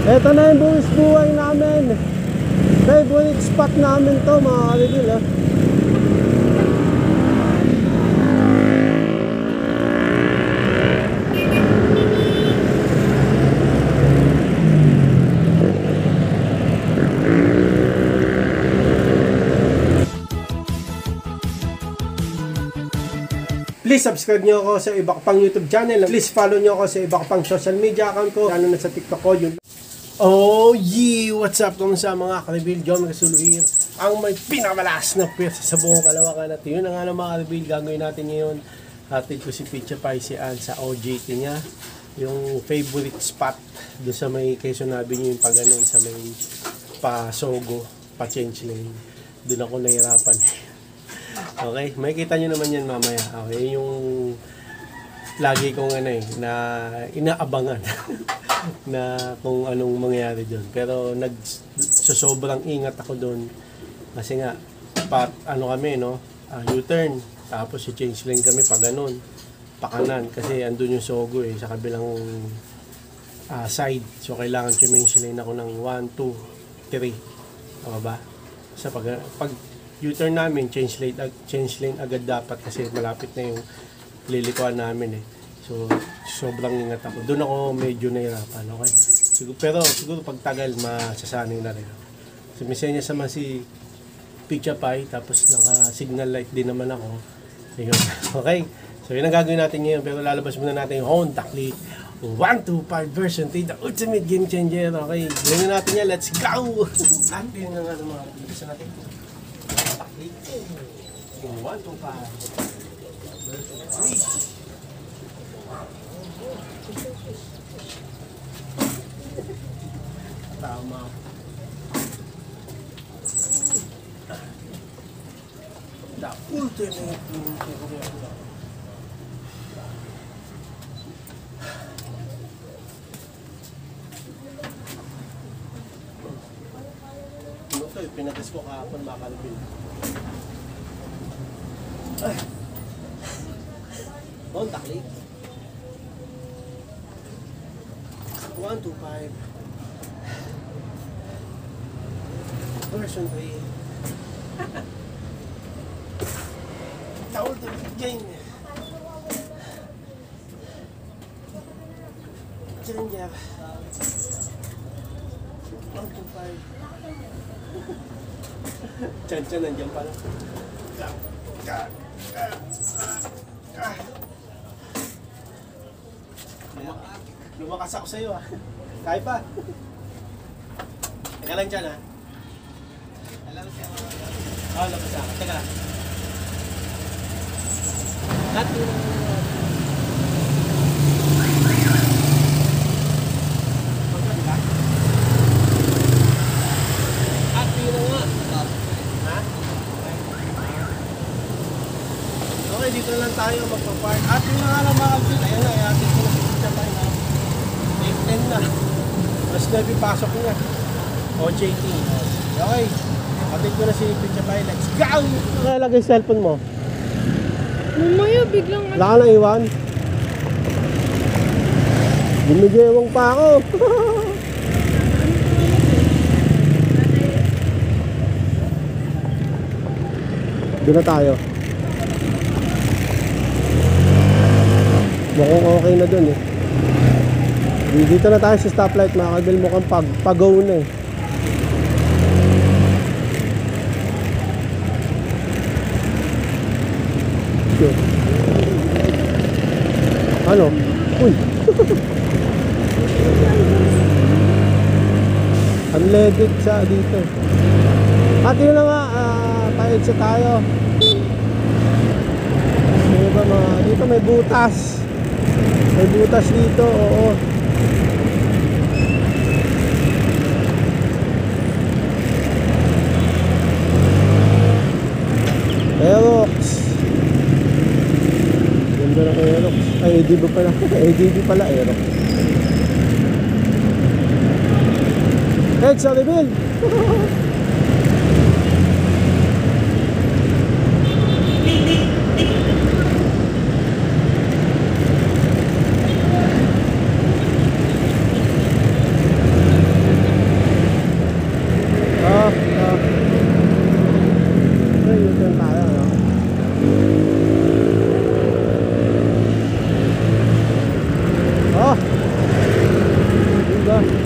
Ito na yung buwis buhay namin. Favorite spot namin to mga ka-reveal ha. Please subscribe nyo ako sa iba ko pang YouTube channel. Please follow nyo ako sa iba ko pang social media account ko. Lalo na sa TikTok ko yun. Oh yeah! What's up? Kamusta mga ka-reveal? John Rasulo here. Ang may pinakamalas na pwersa sa buong Kalawakan natin. Yun ang nga mga ka-reveal gagawin natin ngayon. Hatid ko si Pitcha Pie si Ann sa OJT niya. Yung favorite spot doon sa may Quezon Avenue, yung pag-ganon sa may pa-Sogo, pa-change lane. Doon ako nahirapan eh. Okay, makikita nyo naman yan mamaya. Okay, yung lagi kong na inaabangan na kung anong mangyayari doon. Pero sobrang ingat ako doon kasi nga kami no, U-turn tapos i-change lane kami pa ganun, pa kanan kasi andun yung Sogo sa kabilang side. So kailangan change lane ako ng 1, 2, 3. Tama ba? Sa pag U-turn namin, change lane agad dapat kasi malapit na yung lilikuan namin eh. So, sobrang ingat ako. Doon ako medyo nahirapan, okay? Siguro pag tagal, masasanay na rin. So, may senyas naman si Pitcha Pie, tapos naka-signal light din naman ako. Ayun, okay? So, yun ang gagawin natin ngayon. Pero lalabas muna natin yung Honda Click 125 version 3, the ultimate game changer. Okay, gawin natin yan. Let's go! At yun na nga mga gusto natin. 125 version 3. Tama. The ultimate. Ito, pinatas ko kahapon makalabin. Ay. Honda Click 125 version 3. The ultimate game changer 125. Chan-chan nandiyan pala. Lumakas ako sa'yo Kaya pa. Teka lang dyan Alam siya mga labas ako. Teka lang. Okay, dito lang tayo magpa-park. At yun na nga lang mga kapit. Ayan na, i-atin ko na si Pitcha Pie na 8-10 na. Mas na pasok niya. OJT. Okay, atin ko na si Pitcha Pie. Let's go! Nakalagay yung cellphone mo? Mamaya biglang wala ka na iwan? Gumigewang pa ako. Doon na tayo. Mukhang okay na dun Dito na tayo sa stoplight mga kabil. Mukhang pag-go na Ano? Uy! Unleaded siya dito At yun na nga pa-exit tayo. Diba dito may butas. May butas dito, oo. Aerox. Ganda ng Aerox. Ay, ADB pala. ADB pala, Aerox. Head sa reveal. ganda.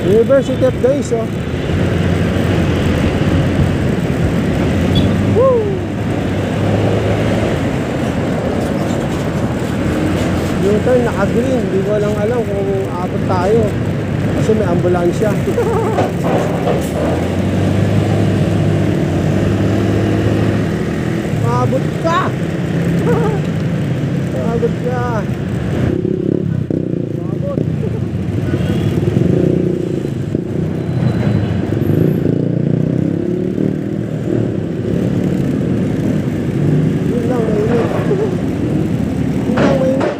University of Days, oh. Woo! Yung turn naka-green, hindi ko lang alam kung aabot tayo kasi may ambulansya. Maabot ka! Maabot ka! Maabot! Yun lang, mainit. Yun lang, mainit.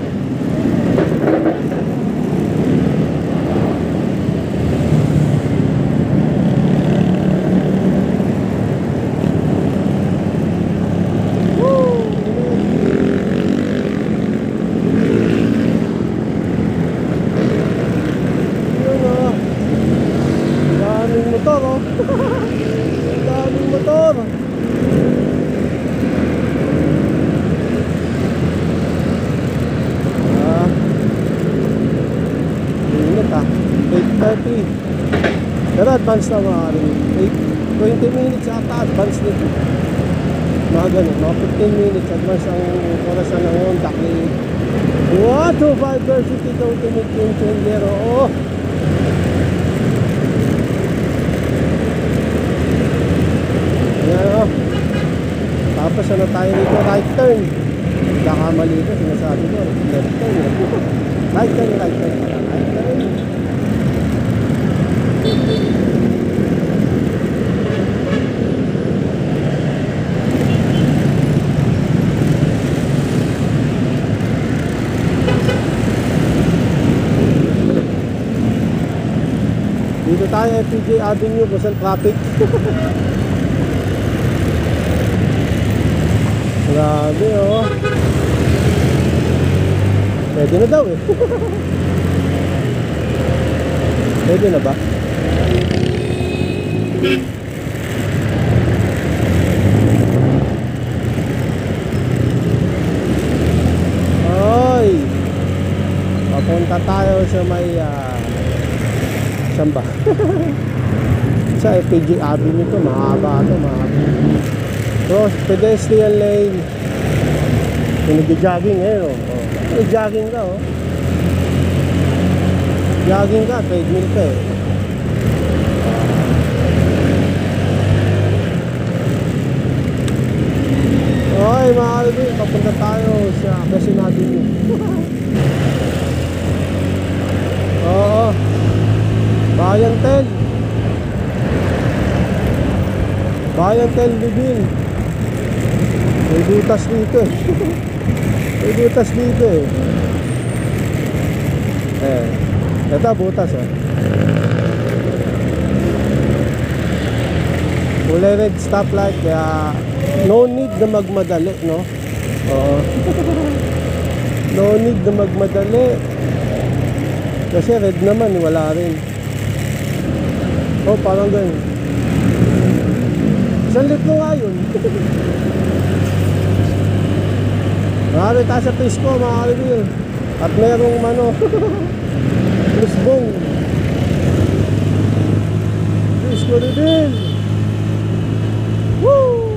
Pero advance na mga 20 minutes ata advance nito. Mga ganun, mga 15 minutes advance ang orasan ng Honda kay 125 Varsity the ultimate game changer. Oh! Ayan, oh. Tapos ano tayo dito, right turn. Nakamali ito, sinasabi ko, left turn. Right turn, right turn, right turn. Dito tayo FPJ Avenue kung saan traffic. Grabe, oh. Pwede na daw eh. Pwede na ba? Oy! Papunta tayo sa may saan ba? Sa FPJ Avenue to, mahaba to, mahaba. Cross pedestrian lane. Kung nag-jogging eh, oh. Nag-jogging ka, oh. Jogging ka, treadmill ka eh. Okay, mga kalibin, papunta tayo sa Quezon Avenue. Oo. Bayan Tel. Bayan Tel Bibil. May butas dito eh. May butas dito eh. Ito butas eh. Kulay red stoplight kaya no need na magmadali, no? Oo. No need na magmadali. Kasi red naman, wala rin. Oh, parang ganun. Isang litro nga yun. Marami tayo sa Pisco, mga kalibir. At merong mano Lusbong Pisco Reveal. Woo!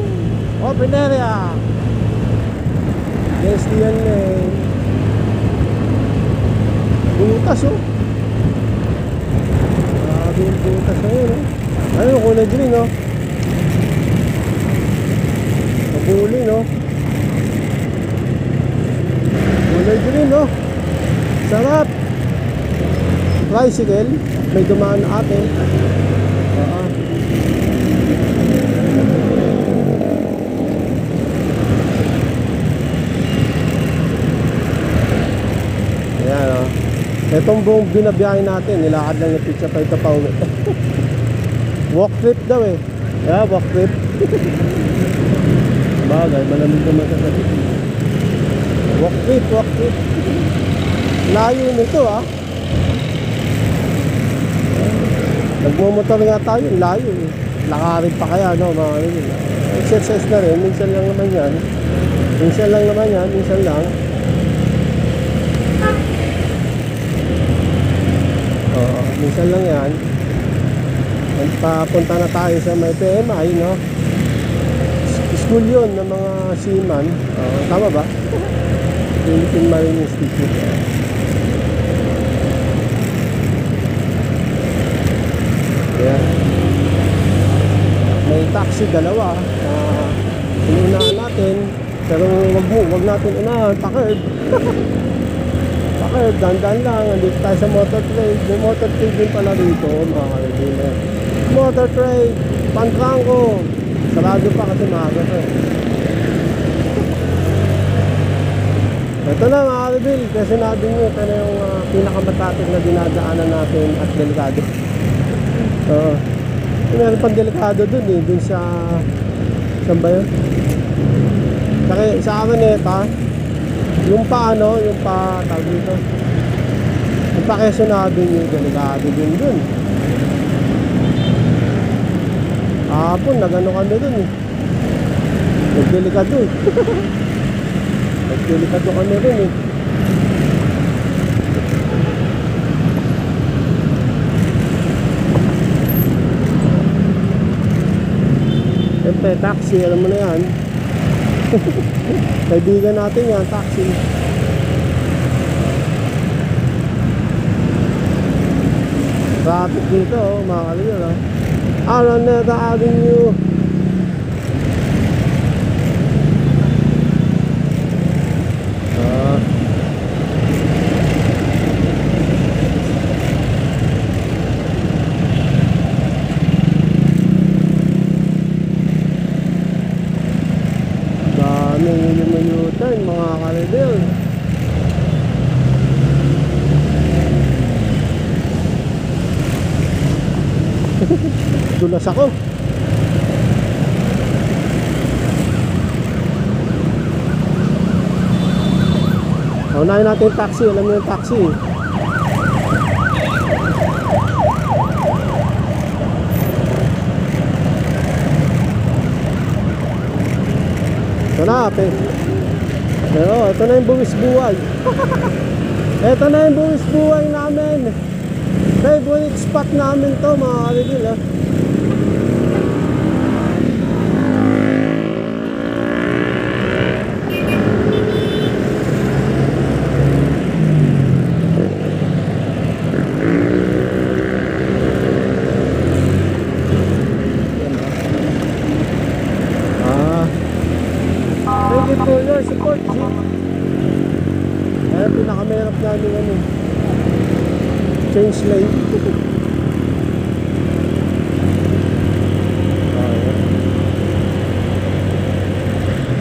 Open area. Yes, diyan eh. Butas, oh. Grabe yung butas na yun, oh. Ano yung kulay green, oh. Pabuli, no. Kulay green, no. Sarap. Tricycle. May dumaan na ate. Ayan, oh. Itong buong binabiyahin natin, nilakad lang yung pizza pa ito pa uwi. Walk trip daw eh. Yeah, walk trip. Bagay, malamig naman sa sabi. Walk trip, walk trip. Layo nito, ah. Nagmumotor nga tayo, layo eh. Lakarin pa kaya, no, mga kanibir. Exercise na rin, minsan lang naman yan. Minsan lang naman yan, minsan lang. minsan lang yan. Papunta na tayo sa may PMI, no? School yun ng mga seaman. Tama ba? Philippine Marine Institute. Ayan. May taxi dalawa. Inunahan natin. Pero wag natin unahan. Pakerd. Pakerd, dandan lang. Andito tayo sa motor trade. May motor trade din pala rito, mga kaibigan. Motor trade, Pantrangko. Sarado pa kasi maaga to. Ito na mga kaibigan. Kasi sinabi nyo, ito na yung pinakamatapit na dinadaanan natin at delikado. Meron pang delikado dun eh. Dun sa... Saan ba yun? Sa akin ito, yung pa ano, yung pa tawag dito, yung pa Quezon Avenue, delikado din dun. Hapon, nagano kami dun eh. Nagdelikado eh. Nagdelikado kami dun eh. Siyempre, taxi, alam mo na yan. Kaibigan natin yan, taxi. Traffic dito, mga kaliyan, Araneta Avenue. Yung mga kalibel. Dulas ako. Unahin natin yung taxi. Alam mo yung taxi. Ito na, pero ito na yung buwis buhay. Ito na yung buwis buhay namin. Favorite spot namin to, mga kalibil. Thank you for your support, G. Ayan, pinakamerap namin ano, change lane.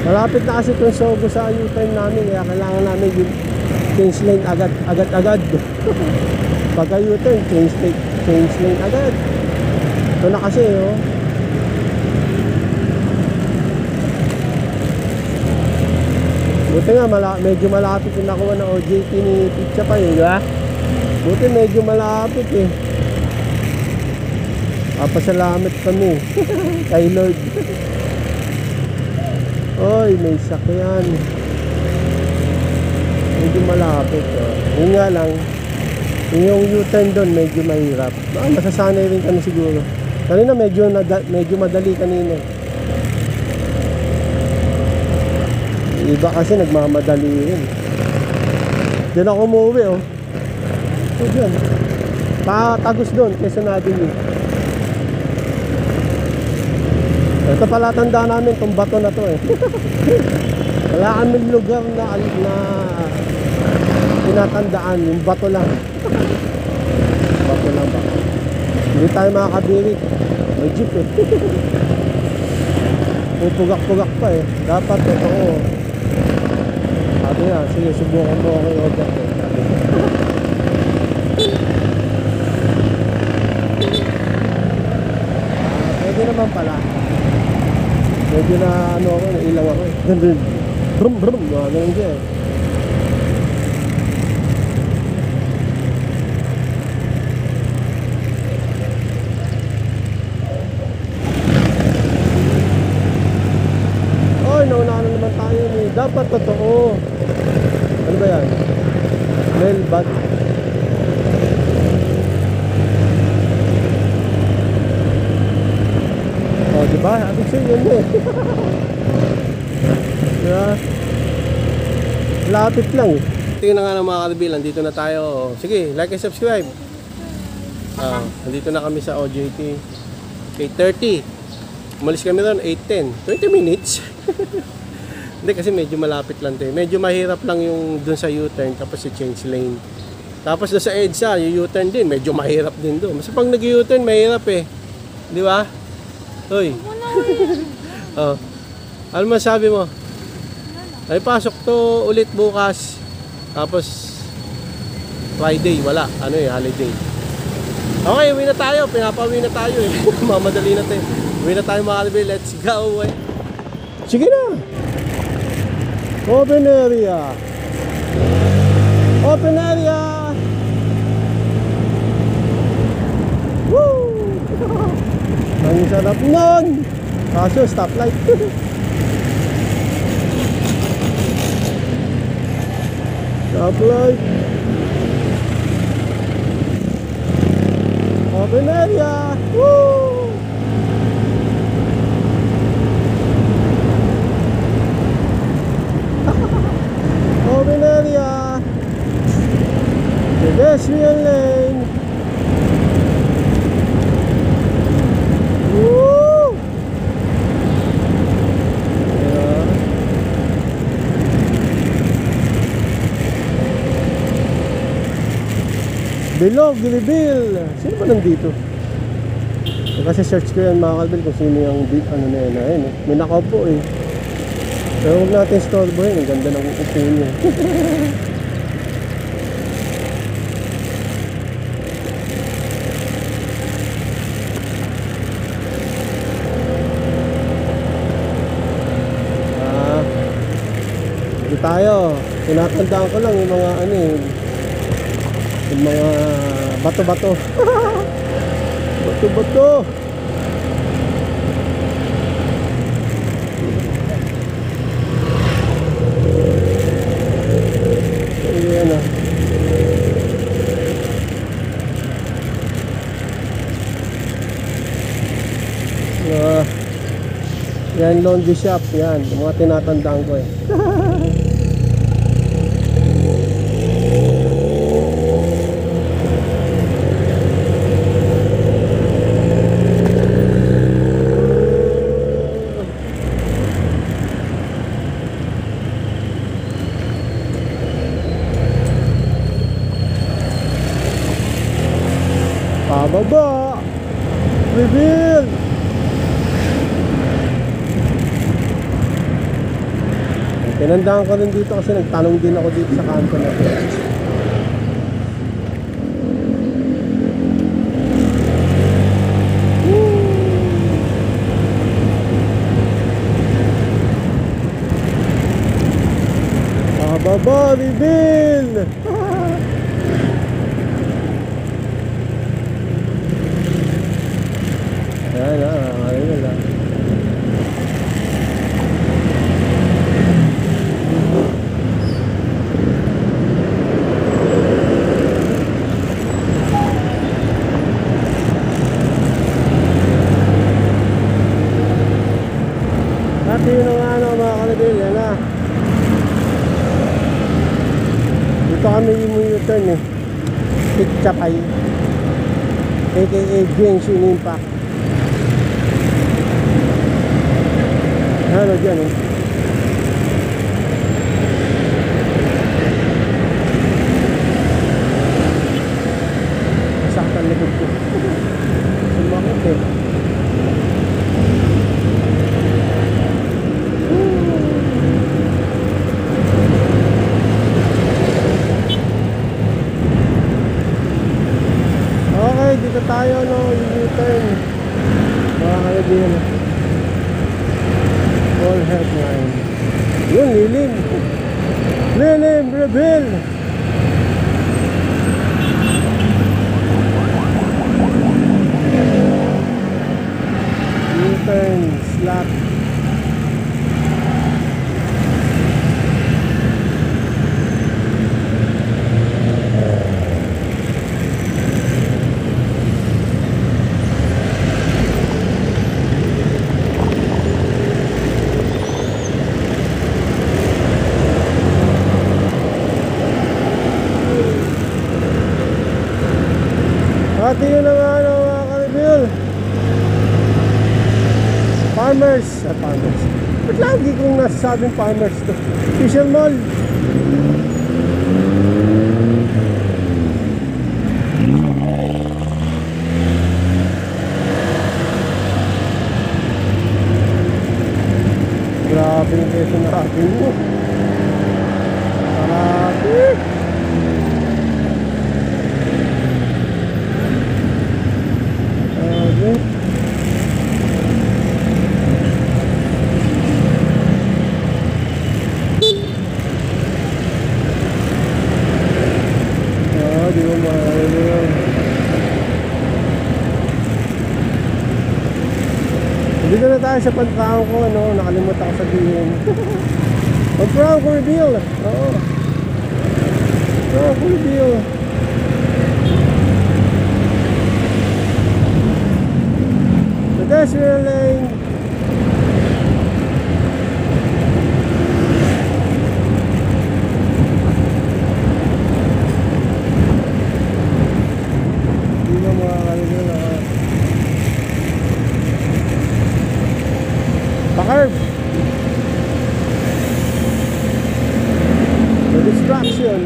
Malapit na kasi itong Sogo sa U-turn namin, kaya kailangan namin yung change lane agad. Pagka U-turn, change lane agad. Ito na kasi, oh. Buti nga, medyo malapit yung nakuha ng OJT ni Pizza pa yun, di ba? Buti medyo malapit eh. Papasalamat kami kay Lord. Oy, may sakyan. Medyo malapit. Yun nga lang, yung U-turn doon medyo mahirap. Masasanay rin kami siguro. Kanina medyo madali kanina. Iba kasi nagmamadali rin. Diyan ako umuwi, oh. So, diyan. Tagos doon, Quezon Avenue. Ito pala tanda namin, itong bato na to eh. Wala kaming lugar na tinatandaan, yung bato lang. Bato lang ba? Hindi tayo makakabirit. May jeep eh. Pupugak-pugak pa eh. Dapat totoo. Sabi nga, sige, subukan mo ako yung order ko. Pwede naman pala. Medyo na ano ako, nailang ako eh. Brum brum, ganun siya eh. Nauna na naman tayo eh. Dapat totoo. Ano ba yan? Melbat. Diba? Sabi ko yun eh. Diba? Lapit lang eh. Tingnan na nga ng mga kalibilan. Dito na tayo. Sige, like and subscribe. Nandito na kami sa OJT. 8:30. Umalis kami doon 8:10. 20 minutes. Hindi kasi medyo malapit lang tayo. Medyo mahirap lang yung dun sa U-turn tapos sa change lane. Tapos doon sa EDSA, yung U-turn din, medyo mahirap din doon. Kasi pag nag-U-turn, mahirap eh. Di ba? Hoy. Ano masabi mo? Ay, pasok to ulit bukas. Tapos, Friday, wala. Ano eh, holiday. Okay, uwi na tayo. Pinapauwi na tayo eh. Mamadali na tayo. Uwi na tayo mga kalibay. Let's go. Sige na. Open area. Open area. Woo! Ang sarap nun. Kaso stoplight. Stoplight. Open area. Woo! Open area. Pedestrian lane. Woo! Yeah. Bilog, Gilibil. Sino ba nandito? Kasi search ko yan mga kalbil kung sino yung ano na yan. Ayun, may nakaupo eh. Pero huwag natin storbohin. Ang ganda ng upo niya. Dito tayo. Tinatandaan ko lang yung mga ano eh. Yung mga bato-bato. Bato-bato. Ayan o. Yan, laundry shop. Yan, yung mga tinatandaan ko eh. Pababa. Reveal. Tinandaan ko rin dito kasi nagtanong din ako dito sa kanto na ito. Pababa. Reveal. Ayan na, ayun na. Dati yun ang ano mga kalabil, yan na. Dito kami yung U-turn eh. Tikchapay. AKA Genshin Impact. Ano dyan eh. Masaktan likod ko. Sumakit eh. Okay, dito tayo no, yung U-turn. Mga kaibigan. All headline. Yun, lilim. Lilim, reveal. U-turn, slap. Nakatingin na nga ano mga ka-reveal. Farmers. Farmers. Ba't lagi kong nasasabing farmers to? Fisher Mall. Grabe yung keso natin mo. Grabe. Grabe. Di ba mahalo yun? Dito na tayo sa Pantraong ko, ano, nakalimutan ko sabihin. Pantraong ko reveal. Oo. Pantraong ko reveal. Pedestrian lane. Dito mga kalibin ako. Pakarb. The distraction.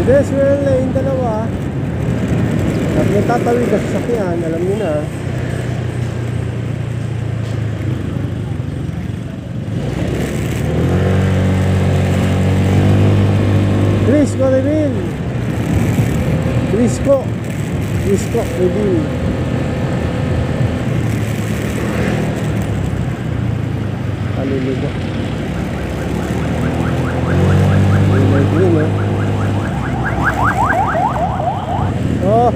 Pedestrian lane, dalawa. At may tatawid na sasakyan, alam niyo na. Risco reveal. Risco reveal. Kaluluga. May green, eh. Oh.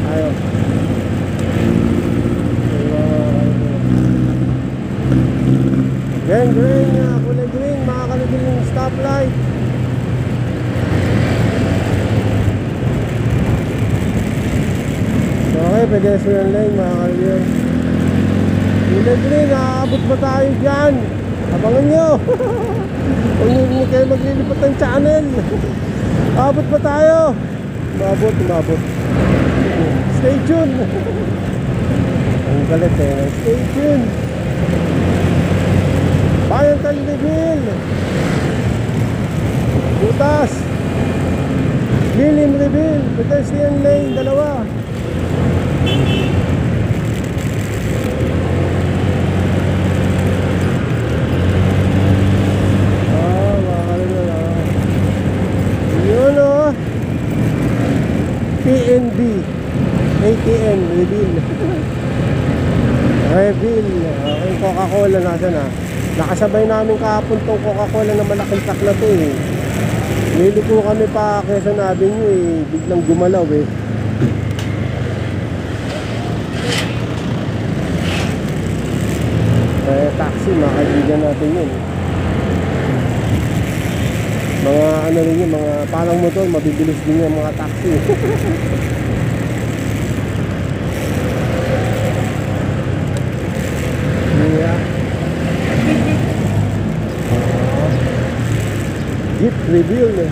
Ayo. Green, kulay green, makakalibin yung stoplight. Okay, pedestrian lane, makakalibin. Kulay green, aabot ba tayo dyan? Abangan nyo. Kung hindi kayo maglilipat ng channel. Abot pa tayo. Umabot. Stay tuned. Ang galit eh. Stay tuned. Bayan Talibin. Butas. Lilim reveal. Pedestrian lane, dalawa. PNB ATM reveal. Reveal. Okay, Coca-Cola nasa na. Nakasabay namin kahapon tong Coca-Cola na malaking truck na to eh. Niliko kami pa Quezon Avenue eh. Biglang gumalaw eh. Taxi, mga kaibigan natin yun. Mga ano rin yun, mga parang motor, mabibilis din yung mga taxi. Yeah. Jeep reveal eh.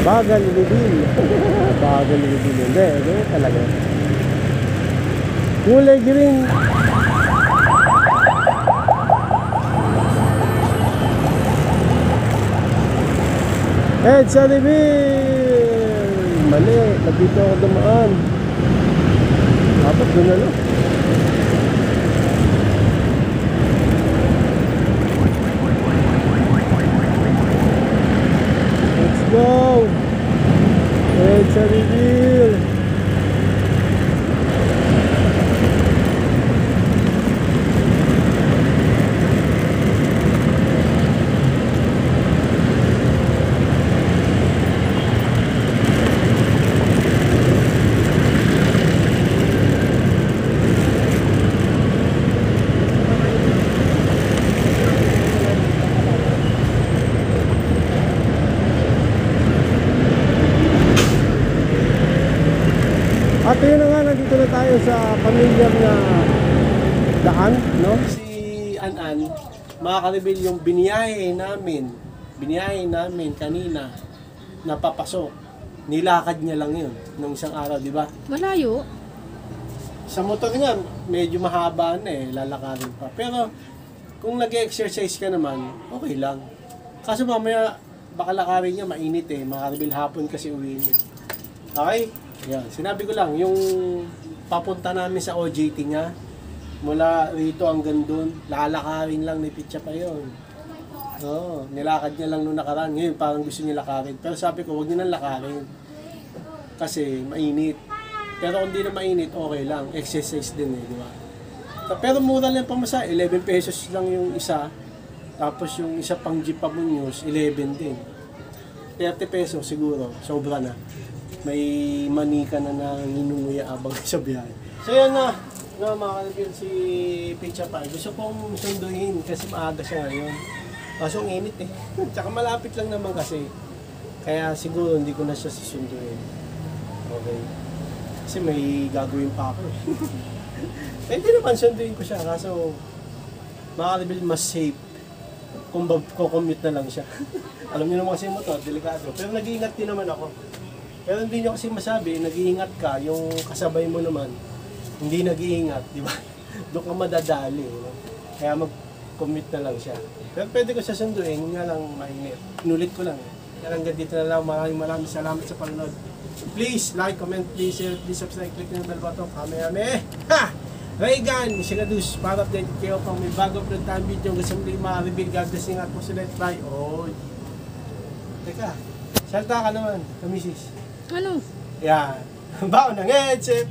Bagal reveal. Bagal reveal. Hindi talaga. Kulay green. Sa reveal. Mali, dito ako dumaan. Dapat doon na lang. Let's go. Sa reveal. So yun na nga, nandito na tayo sa pamilyar na daan, no? Si An-An, mga ka-reveal, yung biniyahe namin kanina, napapasok. Nilakad niya lang yun, nung isang araw, di ba? Malayo. Sa motor niya, medyo mahaba na lalakarin pa. Pero, kung nag-exercise ka naman, okay lang. Kaso mamaya, baka lakarin niya, mainit makarabil hapon kasi uwi niya. Okay? Yan. Sinabi ko lang, yung papunta namin sa OJT niya, mula rito hanggang doon, lalakarin lang ni Pitcha pa yun. Oo, nilakad niya lang nung nakaraan. Ngayon, parang gusto niya lakarin. Pero sabi ko, huwag niya nang lakarin. Kasi mainit. Pero kung di na mainit, okay lang. Exercise din di ba? Pero mura lang pamasa, 11 pesos lang yung isa. Tapos yung isa pang jeep pa news, 11 din. 30 pesos siguro, sobra na. May manika na ninunguya abang sa biyahe. So yan na, mga kanagil si Pitcha pa. Gusto kong sunduin kasi maaga siya ngayon. Kaso ang init Tsaka malapit lang naman kasi. Kaya siguro hindi ko na siya susunduin. Okay. Kasi may gagawin pa ako Pwede naman sunduin ko siya. Kaso makakalibil mas safe kung commute na lang siya. Alam niyo naman kasi mo to, delikado. Pero nag-iingat din naman ako. Pero hindi niyo kasi masabi, nag-iingat ka, yung kasabay mo naman, hindi nag-iingat, di ba? Doon ka madadali. Kaya mag-commute na lang siya. Pero pwede ko siya sunduin, nga lang mainit. Inulit ko lang. Kaya hanggang dito na lang, maraming salamat sa panonood. Please, like, comment, please, share, please subscribe, click na yung bell button. Kame-ame! Ha! Reagan, Sigadus, para update kayo pang may bago upload tayong video. Gusto mo din ma-reveal, God bless nga po sila. Try. Oh, teka, salta ka naman, kamisis. Ano? Yan. Baon ng headset.